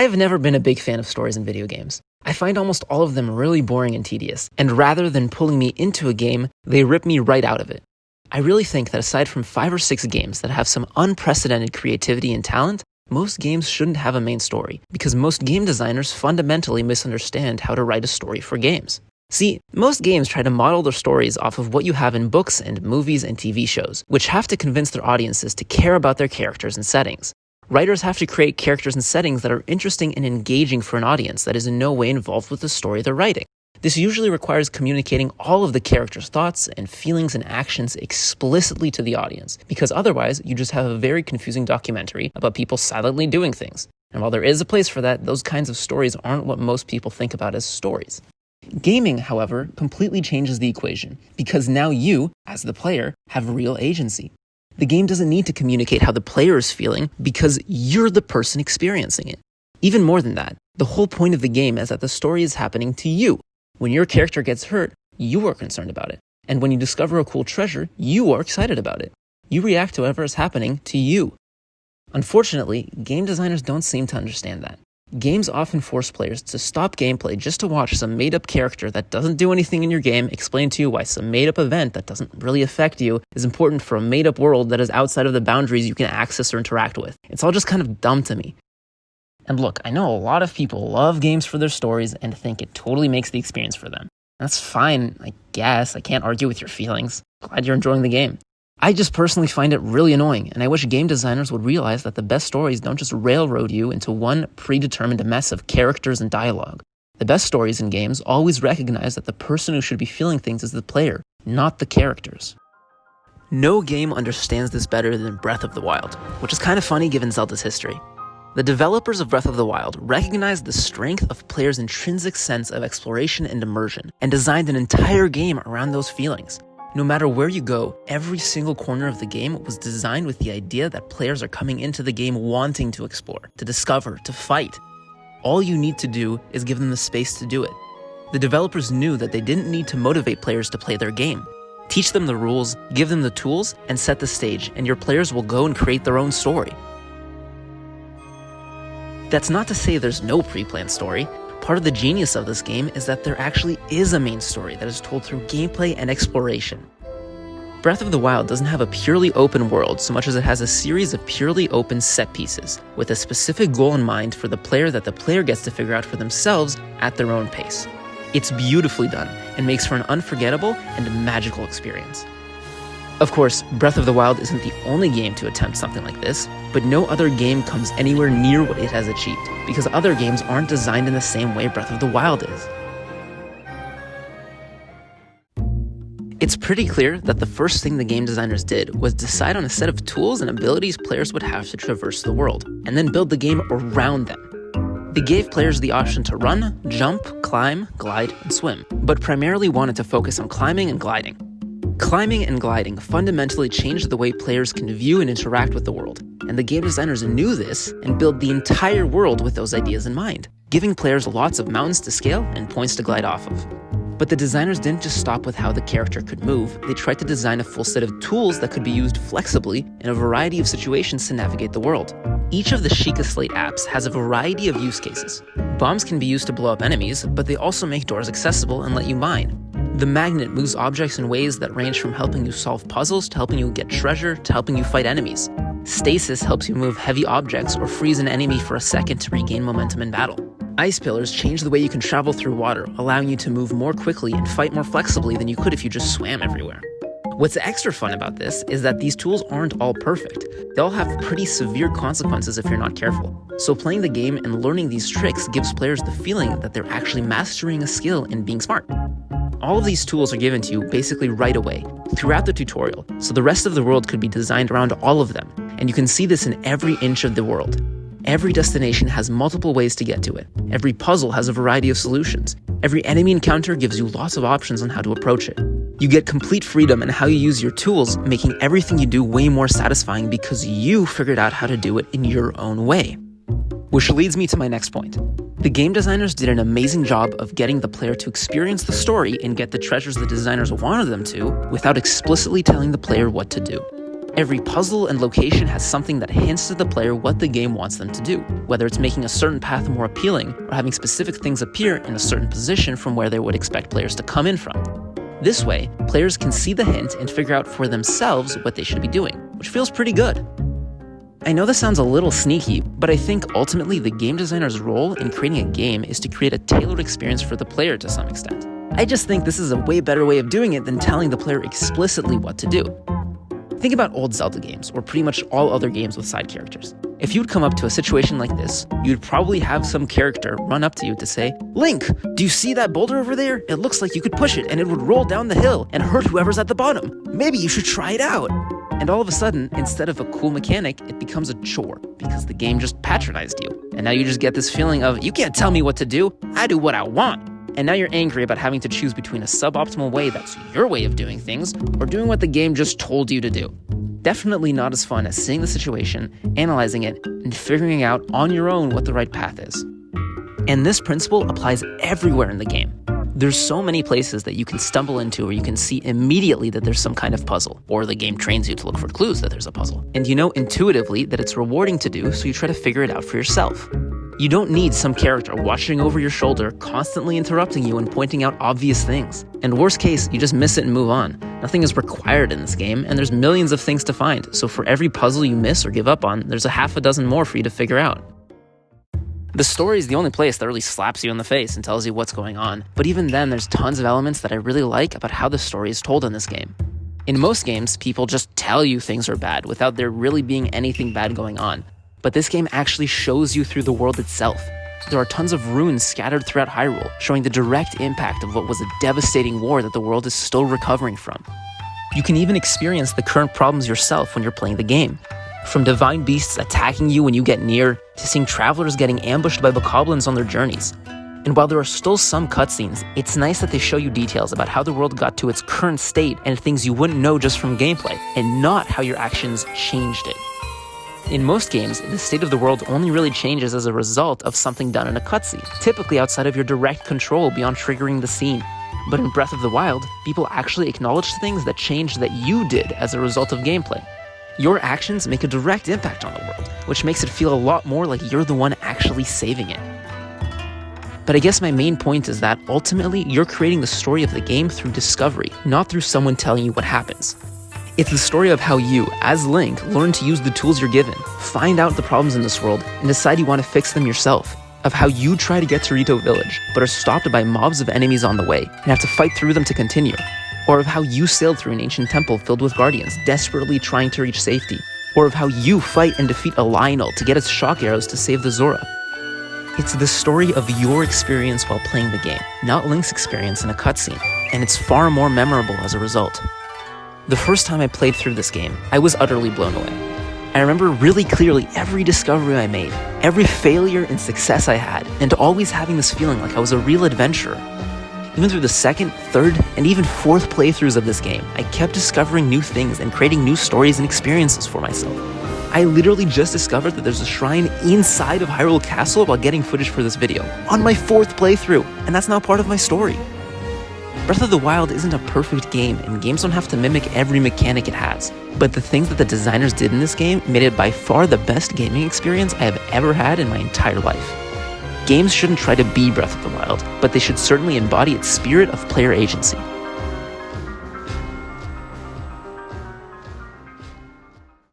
I have never been a big fan of stories in video games. I find almost all of them really boring and tedious, and rather than pulling me into a game, they rip me right out of it. I really think that aside from 5 or 6 games that have some unprecedented creativity and talent, most games shouldn't have a main story, because most game designers fundamentally misunderstand how to write a story for games. See, most games try to model their stories off of what you have in books and movies and TV shows, which have to convince their audiences to care about their characters and settings. Writers have to create characters and settings that are interesting and engaging for an audience that is in no way involved with the story they're writing. This usually requires communicating all of the characters' thoughts and feelings and actions explicitly to the audience, because otherwise you just have a very confusing documentary about people silently doing things. And while there is a place for that, those kinds of stories aren't what most people think about as stories. Gaming, however, completely changes the equation, because now you, as the player, have real agency. The game doesn't need to communicate how the player is feeling because you're the person experiencing it. Even more than that, the whole point of the game is that the story is happening to you. When your character gets hurt, you are concerned about it. And when you discover a cool treasure, you are excited about it. You react to whatever is happening to you. Unfortunately, game designers don't seem to understand that. Games often force players to stop gameplay just to watch some made-up character that doesn't do anything in your game explain to you why some made-up event that doesn't really affect you is important for a made-up world that is outside of the boundaries you can access or interact with. It's all just kind of dumb to me. And look, I know a lot of people love games for their stories and think it totally makes the experience for them. That's fine, I guess. I can't argue with your feelings. Glad you're enjoying the game. I just personally find it really annoying, and I wish game designers would realize that the best stories don't just railroad you into one predetermined mess of characters and dialogue. The best stories in games always recognize that the person who should be feeling things is the player, not the characters. No game understands this better than Breath of the Wild, which is kind of funny given Zelda's history. The developers of Breath of the Wild recognized the strength of players' intrinsic sense of exploration and immersion, and designed an entire game around those feelings. No matter where you go, every single corner of the game was designed with the idea that players are coming into the game wanting to explore, to discover, to fight. All you need to do is give them the space to do it. The developers knew that they didn't need to motivate players to play their game. Teach them the rules, give them the tools, and set the stage, and your players will go and create their own story. That's not to say there's no pre-planned story. Part of the genius of this game is that there actually is a main story that is told through gameplay and exploration. Breath of the Wild doesn't have a purely open world so much as it has a series of purely open set pieces, with a specific goal in mind for the player that the player gets to figure out for themselves at their own pace. It's beautifully done and makes for an unforgettable and magical experience. Of course, Breath of the Wild isn't the only game to attempt something like this, but no other game comes anywhere near what it has achieved, because other games aren't designed in the same way Breath of the Wild is. It's pretty clear that the first thing the game designers did was decide on a set of tools and abilities players would have to traverse the world, and then build the game around them. They gave players the option to run, jump, climb, glide, and swim, but primarily wanted to focus on climbing and gliding. Climbing and gliding fundamentally changed the way players can view and interact with the world, and the game designers knew this and built the entire world with those ideas in mind, giving players lots of mountains to scale and points to glide off of. But the designers didn't just stop with how the character could move, they tried to design a full set of tools that could be used flexibly in a variety of situations to navigate the world. Each of the Sheikah Slate apps has a variety of use cases. Bombs can be used to blow up enemies, but they also make doors accessible and let you mine. The magnet moves objects in ways that range from helping you solve puzzles to helping you get treasure to helping you fight enemies. Stasis helps you move heavy objects or freeze an enemy for a second to regain momentum in battle. Ice pillars change the way you can travel through water, allowing you to move more quickly and fight more flexibly than you could if you just swam everywhere. What's extra fun about this is that these tools aren't all perfect. They all have pretty severe consequences if you're not careful. So playing the game and learning these tricks gives players the feeling that they're actually mastering a skill in being smart. All of these tools are given to you basically right away, throughout the tutorial, so the rest of the world could be designed around all of them, and you can see this in every inch of the world. Every destination has multiple ways to get to it. Every puzzle has a variety of solutions. Every enemy encounter gives you lots of options on how to approach it. You get complete freedom in how you use your tools, making everything you do way more satisfying because you figured out how to do it in your own way. Which leads me to my next point. The game designers did an amazing job of getting the player to experience the story and get the treasures the designers wanted them to without explicitly telling the player what to do. Every puzzle and location has something that hints to the player what the game wants them to do, whether it's making a certain path more appealing or having specific things appear in a certain position from where they would expect players to come in from. This way, players can see the hint and figure out for themselves what they should be doing, which feels pretty good. I know this sounds a little sneaky, but I think ultimately the game designer's role in creating a game is to create a tailored experience for the player to some extent. I just think this is a way better way of doing it than telling the player explicitly what to do. Think about old Zelda games, or pretty much all other games with side characters. If you'd come up to a situation like this, you'd probably have some character run up to you to say, "Link, do you see that boulder over there? It looks like you could push it and it would roll down the hill and hurt whoever's at the bottom. Maybe you should try it out." And all of a sudden, instead of a cool mechanic, it becomes a chore because the game just patronized you. And now you just get this feeling of, you can't tell me what to do, I do what I want. And now you're angry about having to choose between a suboptimal way that's your way of doing things or doing what the game just told you to do. Definitely not as fun as seeing the situation, analyzing it, and figuring out on your own what the right path is. And this principle applies everywhere in the game. There's so many places that you can stumble into where you can see immediately that there's some kind of puzzle, or the game trains you to look for clues that there's a puzzle. And you know intuitively that it's rewarding to do, so you try to figure it out for yourself. You don't need some character watching over your shoulder, constantly interrupting you and pointing out obvious things. And worst case, you just miss it and move on. Nothing is required in this game, and there's millions of things to find, so for every puzzle you miss or give up on, there's a half a dozen more for you to figure out. The story is the only place that really slaps you in the face and tells you what's going on, but even then there's tons of elements that I really like about how the story is told in this game. In most games, people just tell you things are bad without there really being anything bad going on. But this game actually shows you through the world itself. There are tons of ruins scattered throughout Hyrule, showing the direct impact of what was a devastating war that the world is still recovering from. You can even experience the current problems yourself when you're playing the game. From divine beasts attacking you when you get near, to seeing travelers getting ambushed by bokoblins on their journeys. And while there are still some cutscenes, it's nice that they show you details about how the world got to its current state and things you wouldn't know just from gameplay, and not how your actions changed it. In most games, the state of the world only really changes as a result of something done in a cutscene, typically outside of your direct control beyond triggering the scene. But in Breath of the Wild, people actually acknowledged things that changed that you did as a result of gameplay. Your actions make a direct impact on the world, which makes it feel a lot more like you're the one actually saving it. But I guess my main point is that ultimately you're creating the story of the game through discovery, not through someone telling you what happens. It's the story of how you, as Link, learn to use the tools you're given, find out the problems in this world, and decide you want to fix them yourself. Of how you try to get to Rito Village, but are stopped by mobs of enemies on the way, and have to fight through them to continue. Or of how you sailed through an ancient temple filled with guardians, desperately trying to reach safety. Or of how you fight and defeat a Lionel to get its shock arrows to save the Zora. It's the story of your experience while playing the game, not Link's experience in a cutscene, and it's far more memorable as a result. The first time I played through this game, I was utterly blown away. I remember really clearly every discovery I made, every failure and success I had, and always having this feeling like I was a real adventurer. Even through the second, third, and even fourth playthroughs of this game, I kept discovering new things and creating new stories and experiences for myself. I literally just discovered that there's a shrine inside of Hyrule Castle while getting footage for this video, on my fourth playthrough, and that's now part of my story. Breath of the Wild isn't a perfect game, and games don't have to mimic every mechanic it has. But the things that the designers did in this game made it by far the best gaming experience I have ever had in my entire life. Games shouldn't try to be Breath of the Wild, but they should certainly embody its spirit of player agency.